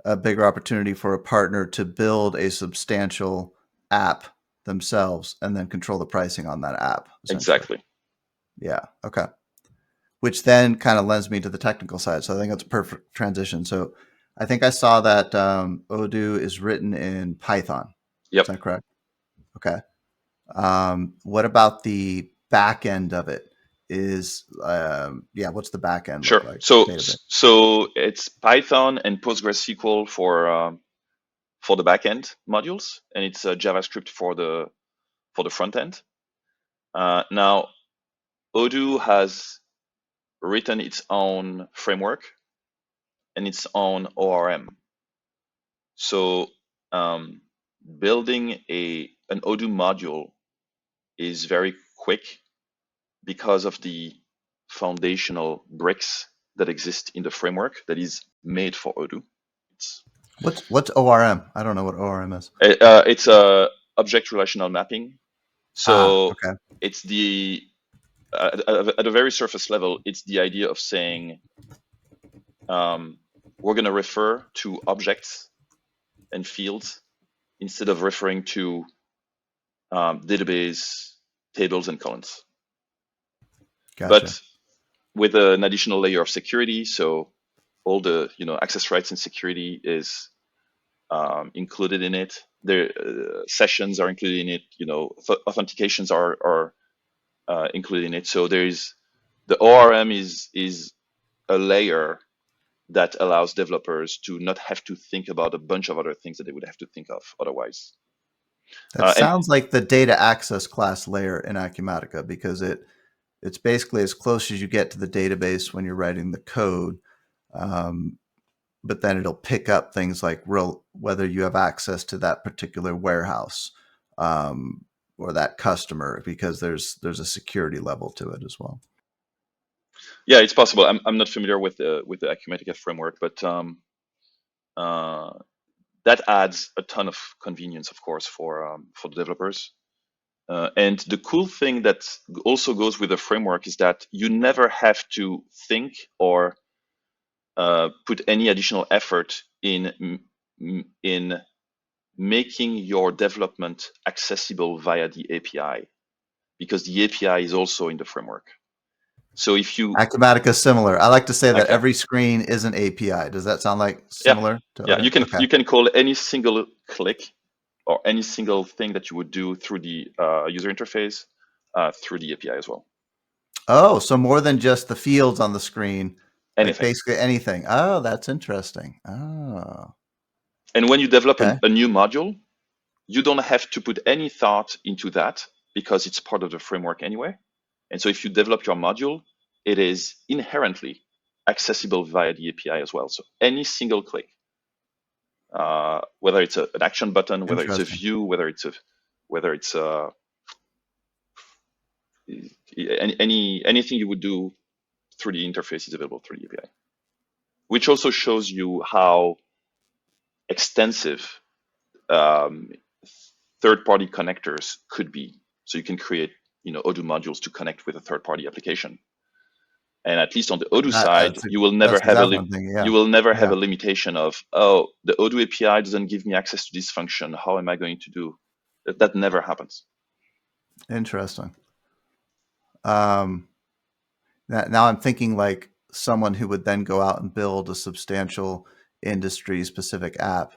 S1: a bigger opportunity for a partner to build a substantial app themselves and then control the pricing on that app, essentially.
S2: Exactly.
S1: Yeah. Okay. Which then kind of lends me to the technical side. So I think that's a perfect transition. So I think I saw that Odoo is written in Python. Is
S2: Yep.
S1: that correct? Okay. What about the back end of it? Yeah, what's the back end look
S2: Sure.
S1: like?
S2: So
S1: Database.
S2: so it's Python and PostgreSQL for the backend modules, and it's JavaScript for the front end. Now, Odoo has written its own framework and its own ORM. So um, building an Odoo module is very quick because of the foundational bricks that exist in the framework that is made for Odoo. It's
S1: What's ORM? I don't know what ORM is.
S2: it's a object relational mapping. So
S1: Okay.
S2: it's at a very surface level, it's the idea of saying, we're going to refer to objects and fields instead of referring to database tables and columns,
S1: Gotcha.
S2: but with an additional layer of security. So all the access rights and security is included in it. The sessions are included in it. Authentications are included in it. So there's The ORM is a layer that allows developers to not have to think about a bunch of other things that they would have to think of otherwise.
S1: That
S2: And
S1: sounds like the data access class layer in Acumatica because it's basically as close as you get to the database when you're writing the code. Um, but then it'll pick up things like whether you have access to that particular warehouse or that customer, because there's a security level to it as well.
S2: yeah, it's possible. I'm not familiar with the Acumatica framework, but uh, that adds a ton of convenience, of course, for the developers. And the cool thing that also goes with the framework is that you never have to think or put any additional effort in making your development accessible via the API, because the API is also in the framework. So if you
S1: Acumatica is similar. I like to say that
S2: okay,
S1: every screen is an API. Does that sound like
S2: yeah,
S1: similar to
S2: yeah,
S1: other? Okay.
S2: you can call any single click or any single thing that you would do through the user interface through the API as well.
S1: Oh, so more than just the fields on the screen, like
S2: Anything.
S1: basically anything. Oh, that's interesting. Oh,
S2: And when you develop
S1: okay.
S2: a new module, you don't have to put any thought into that because it's part of the framework anyway. And so if you develop your module, it is inherently accessible via the API as well. So any single click, whether it's an action button, whether it's a
S1: Interesting.
S2: view, whether it's anything you would do through the interface is available through the API, which also shows you how extensive um, third-party connectors could be. So you can create, Odoo modules to connect with a third-party application. And at least on the Odoo side,
S1: That's exactly one thing. Yeah.
S2: you will never have
S1: Yeah.
S2: a limitation of, oh, the Odoo API doesn't give me access to this function. How am I going to do? That never happens.
S1: Interesting. Um, now I'm thinking like someone who would then go out and build a substantial industry specific app.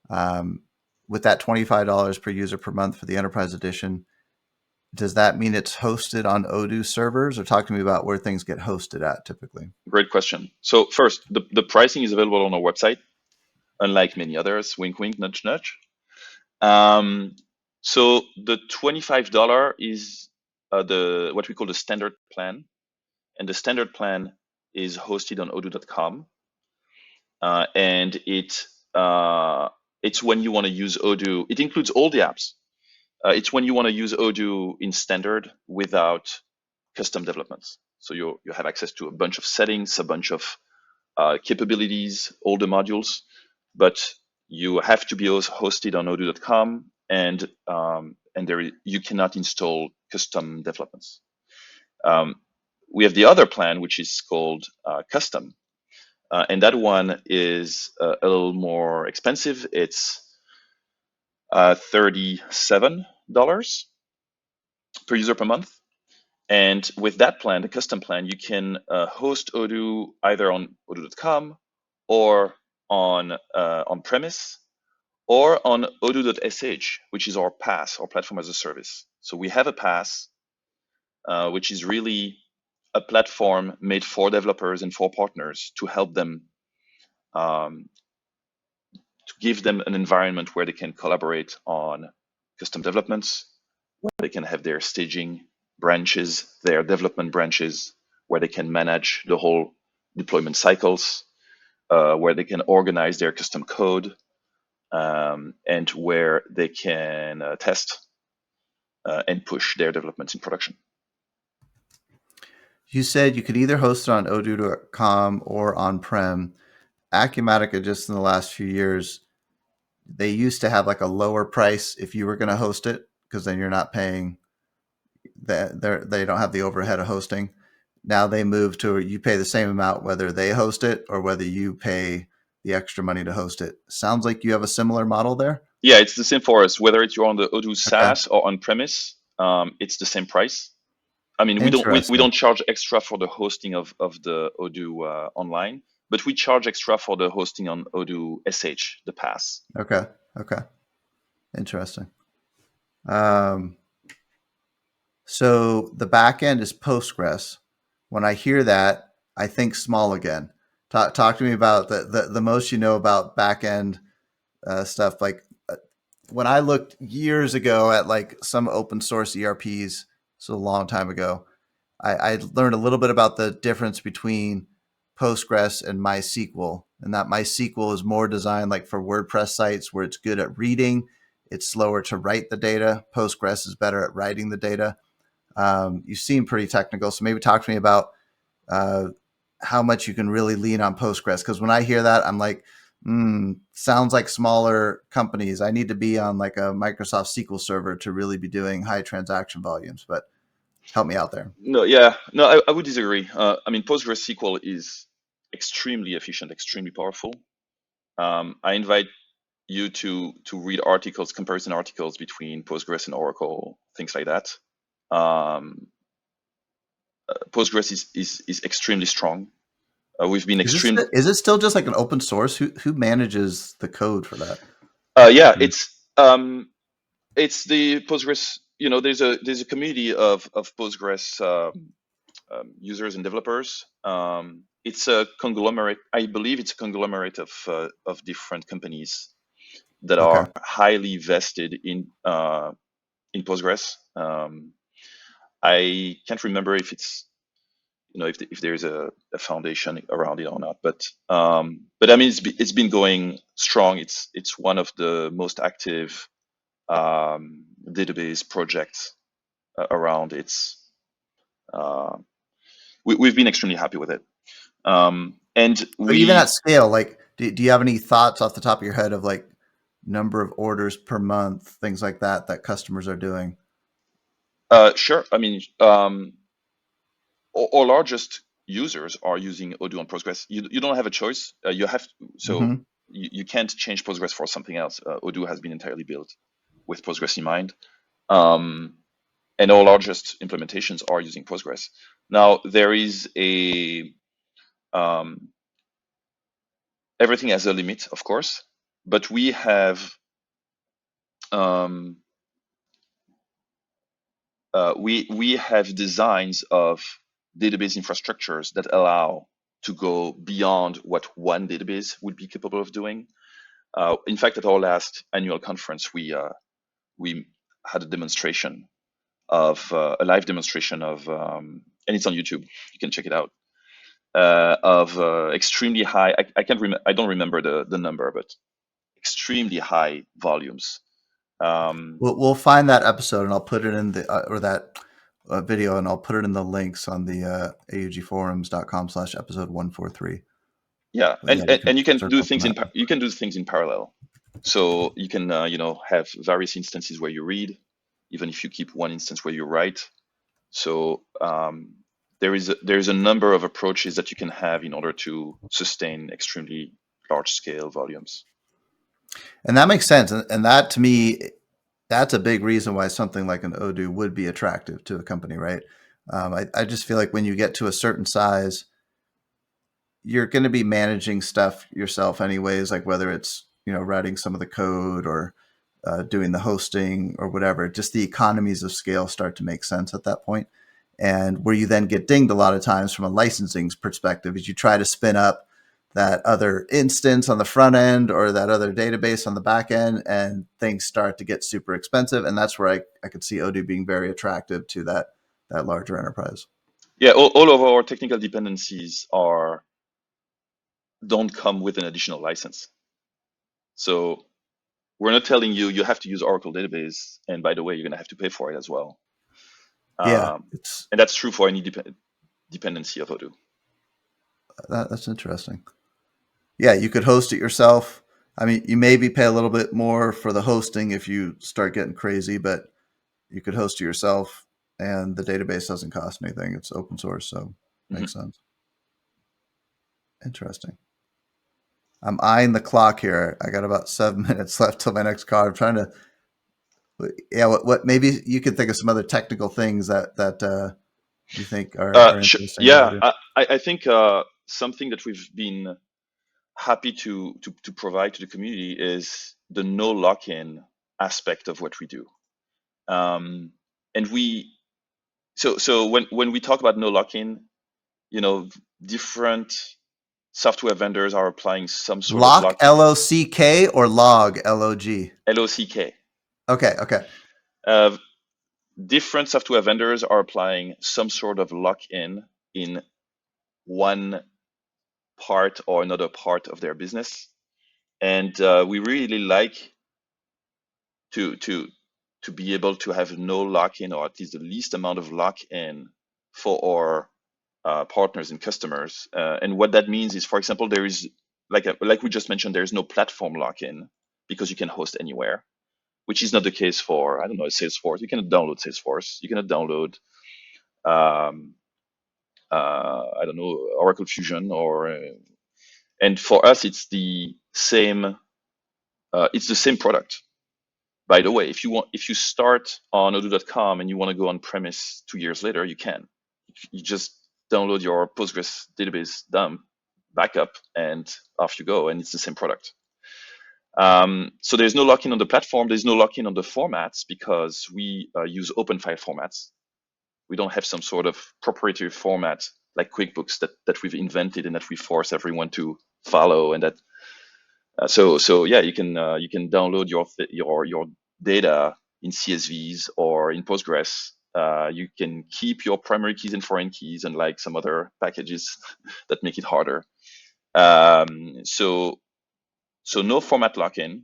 S1: Um, with that $25 per user per month for the enterprise edition, does that mean it's hosted on Odoo servers, or talk to me about where things get hosted at typically?
S2: Great question. So first, the pricing is available on our website, unlike many others. Wink, wink, nudge, nudge. So the $25 is the what we call the standard plan, and the standard plan is hosted on odoo.com, and it's when you want to use Odoo. It includes all the apps. It's when you want to use Odoo in standard without custom developments. So you have access to a bunch of settings, a bunch of capabilities, all the modules, but you have to be hosted on odoo.com, and you cannot install custom developments. We have the other plan, which is called custom, and that one is a little more expensive. It's $37 per user per month. And with that plan, the custom plan, you can host Odoo either on odoo.com or on premise or on odoo.sh, which is our PaaS, our platform as a service. So we have a PaaS, which is really a platform made for developers and for partners to help them, to give them an environment where they can collaborate on custom developments, where they can have their staging branches, their development branches, where they can manage the whole deployment cycles, where they can organize their custom code, and where they can test and push their developments in production.
S1: You said you could either host it on odoo.com or on-prem. Acumatica, just in the last few years, they used to have like a lower price if you were going to host it, because then you're not paying they don't have the overhead of hosting. Now they move to you pay the same amount whether they host it or whether you pay the extra money to host it. Sounds like you have a similar model there.
S2: Yeah, it's the same for us. Whether it's you're on the Odoo
S1: Okay.
S2: SaaS or on premise, it's the same price. I mean, we
S1: Interesting.
S2: don't charge extra for the hosting of the Odoo online, but we charge extra for the hosting on Odoo SH, the PaaS.
S1: Okay. Okay. Interesting. Um, so the back end is Postgres. when I hear that, I think small again. Talk to me about the most you know about back end stuff. Like when I looked years ago at like some open source ERPs, so a long time ago, I learned a little bit about the difference between Postgres and MySQL, and that MySQL is more designed like for WordPress sites where it's good at reading, it's slower to write the data. Postgres is better at writing the data. You seem pretty technical, so maybe talk to me about uh, how much you can really lean on Postgres. Because when I hear that, I'm like, sounds like smaller companies. I need to be on like a Microsoft SQL server to really be doing high transaction volumes. But help me out there.
S2: No, yeah, no, I would disagree. I mean, PostgreSQL is extremely efficient, extremely powerful. I invite you to read articles, comparison articles between Postgres and Oracle, things like that. Postgres is extremely strong. We've been extreme.
S1: Is it still just like an open source? Who manages the code for that?
S2: Yeah,
S1: Mm.
S2: it's the Postgres. There's a community of Postgres users and developers. It's a conglomerate. I believe it's a conglomerate of different companies that
S1: Okay.
S2: are highly vested in Postgres. I can't remember if it's if there's a foundation around it or not, but I mean it's been going strong. It's one of the most active database projects around. We've been extremely happy with it. And
S1: But even
S2: we
S1: at scale, like, do you have any thoughts off the top of your head of like number of orders per month, things like that, that customers are doing?
S2: Sure. I mean, our largest users are using Odoo on Postgres. You don't have a choice. You have so
S1: Hmm.
S2: you can't change Postgres for something else. Odoo has been entirely built with Postgres in mind. Um, and our largest implementations are using Postgres. Now there is a um, everything has a limit, of course, but um, we have designs of database infrastructures that allow to go beyond what one database would be capable of doing. In fact, at our last annual conference, we had a demonstration of a live demonstration of, and it's on YouTube. You can check it out. Of extremely high. I can't remember. I don't remember the number, but extremely high volumes. Um,
S1: We'll find that episode and I'll put it in the or that video and I'll put it in the links on the augforums.com/episode 143.
S2: yeah,
S1: But yeah, we can
S2: and you can do
S1: circle from
S2: things
S1: that.
S2: you can do things in parallel. So you can have various instances where you read, even if you keep one instance where you write. So there is a number of approaches that you can have in order to sustain extremely large scale volumes.
S1: And that makes sense. And that to me, that's a big reason why something like an Odoo would be attractive to a company, right? I just feel like when you get to a certain size, you're going to be managing stuff yourself anyways, like whether it's, writing some of the code or doing the hosting or whatever. Just the economies of scale start to make sense at that point. And where you then get dinged a lot of times from a licensing perspective is you try to spin up that other instance on the front end or that other database on the back end, and things start to get super expensive. And that's where I could see Odoo being very attractive to that larger enterprise.
S2: Yeah, all of our technical dependencies don't come with an additional license. So we're not telling you you have to use Oracle database, and by the way, you're going to have to pay for it as well.
S1: Yeah,
S2: Um, and that's true for any dependency of Odoo.
S1: that's interesting. Yeah, you could host it yourself. I mean, you maybe pay a little bit more for the hosting if you start getting crazy, but you could host it yourself and the database doesn't cost anything. It's open source, so
S2: Mhm.
S1: makes sense. Interesting. I'm eyeing the clock here. I got about 7 minutes left till my next call. I'm trying to, yeah. What maybe you could think of some other technical things that you think are interesting about
S2: Yeah,
S1: Odoo.
S2: I think something that we've been happy to provide to the community is the no lock-in aspect of what we do. And we so when we talk about no lock-in, different software vendors are applying some sort of
S1: Lock,
S2: lock-in.
S1: L-O-C-K, or log, L-O-G?
S2: LOCK.
S1: Okay.
S2: Uh, Different software vendors are applying some sort of lock-in in one part or another part of their business, and we really like to to to be able to have no lock-in, or at least the least amount of lock-in for our partners and customers. And what that means is, for example, there is like we just mentioned, there is no platform lock-in because you can host anywhere, which is not the case for, I don't know, Salesforce. You cannot download Salesforce. You cannot download um, I don't know, Oracle Fusion, or and for us it's the same. It's the same product. By the way, if you start on Odoo.com and you want to go on premise 2 years later, you can. You just download your Postgres database dump backup, and off you go, and it's the same product. So there's no lock-in on the platform. There's no lock-in on the formats because we use open file formats. We don't have some sort of proprietary format like QuickBooks that we've invented and that we force everyone to follow, and that so yeah, you can download your data in CSVs or in Postgres. You can keep your primary keys and foreign keys, unlike some other packages that make it harder. So no format lock-in,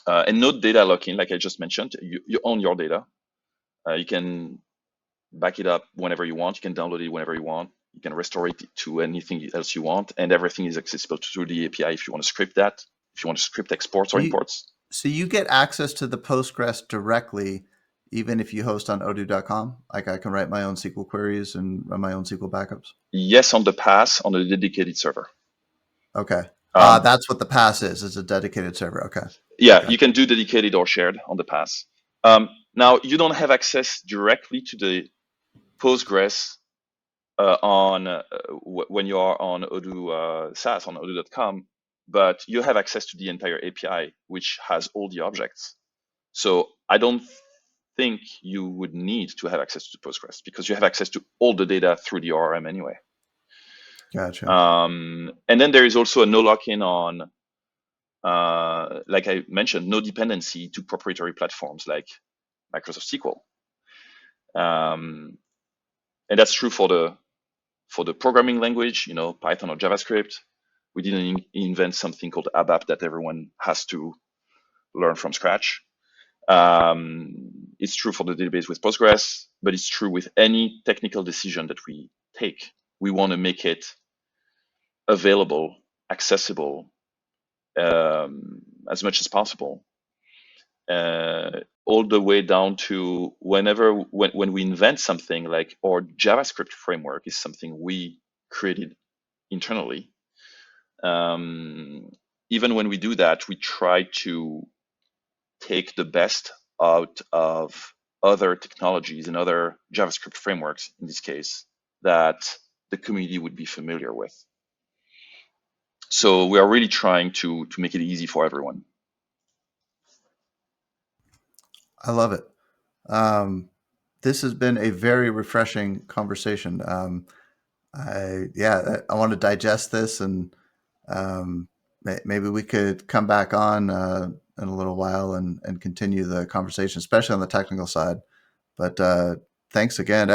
S2: and no data lock-in, like I just mentioned. You own your data. You can back it up whenever you want. You can download it whenever you want. You can restore it to anything else you want, and everything is accessible through the API if you want to script that, if you want to script exports or imports.
S1: So you get access to the Postgres directly, even if you host on Odoo.com? Like I can write my own SQL queries and run my own SQL backups?
S2: Yes, on the pass, on a dedicated server.
S1: Okay.
S2: Um,
S1: That's what the pass is a dedicated server. Okay.
S2: yeah,
S1: Okay.
S2: you can do dedicated or shared on the pass. Now, you don't have access directly to the Postgres when you are on Odoo SaaS on Odoo.com, but you have access to the entire API, which has all the objects. So I don't think you would need to have access to Postgres because you have access to all the data through the ORM anyway.
S1: Gotcha.
S2: And then there is also a no lock-in on, like I mentioned, no dependency to proprietary platforms like Microsoft SQL. And that's true for the programming language, Python or JavaScript. We didn't invent something called ABAP that everyone has to learn from scratch. It's true for the database with Postgres, but it's true with any technical decision that we take. We want to make it available, accessible, as much as possible, all the way down to when we invent something, like our JavaScript framework is something we created internally. Even when we do that, we try to take the best out of other technologies and other JavaScript frameworks, in this case, that the community would be familiar with. So we are really trying to make it easy for everyone.
S1: I love it. This has been a very refreshing conversation. I want to digest this, and maybe we could come back on in a little while and continue the conversation, especially on the technical side. But thanks again.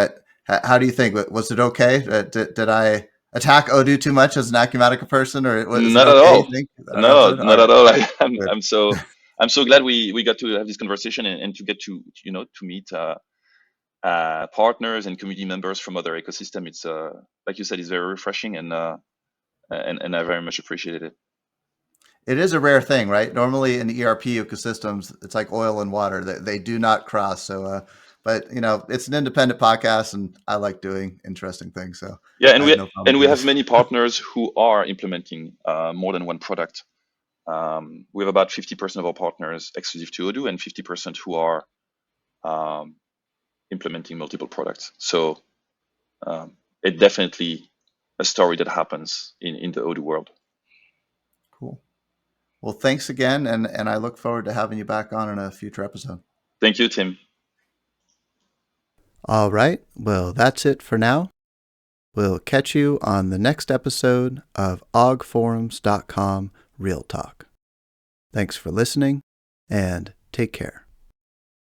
S1: How do you think? Was it okay? Did I attack Odoo too much as an Acumatica person, or is it
S2: Not at
S1: okay? You
S2: all.
S1: think our
S2: No,
S1: episode? All
S2: not
S1: right,
S2: at all.
S1: good.
S2: I'm so glad we got to have this conversation, and to get to meet partners and community members from other ecosystem. It's like you said, it's very refreshing, and I very much appreciated it.
S1: It is a rare thing, right? Normally in ERP ecosystems, it's like oil and water; they do not cross. So, but it's an independent podcast, and I like doing interesting things, so
S2: Yeah,
S1: I have no problem
S2: and we
S1: doing
S2: have
S1: this.
S2: many partners who are implementing more than one product. We have about 50% of our partners exclusive to Odoo, and 50% who are um, implementing multiple products. So it definitely a story that happens in the Odoo world.
S1: Cool. Well, thanks again, and I look forward to having you back on in a future episode.
S2: Thank you, Tim.
S1: All right. Well, that's it for now. We'll catch you on the next episode of ogforums.com Real Talk. Thanks for listening, and take care.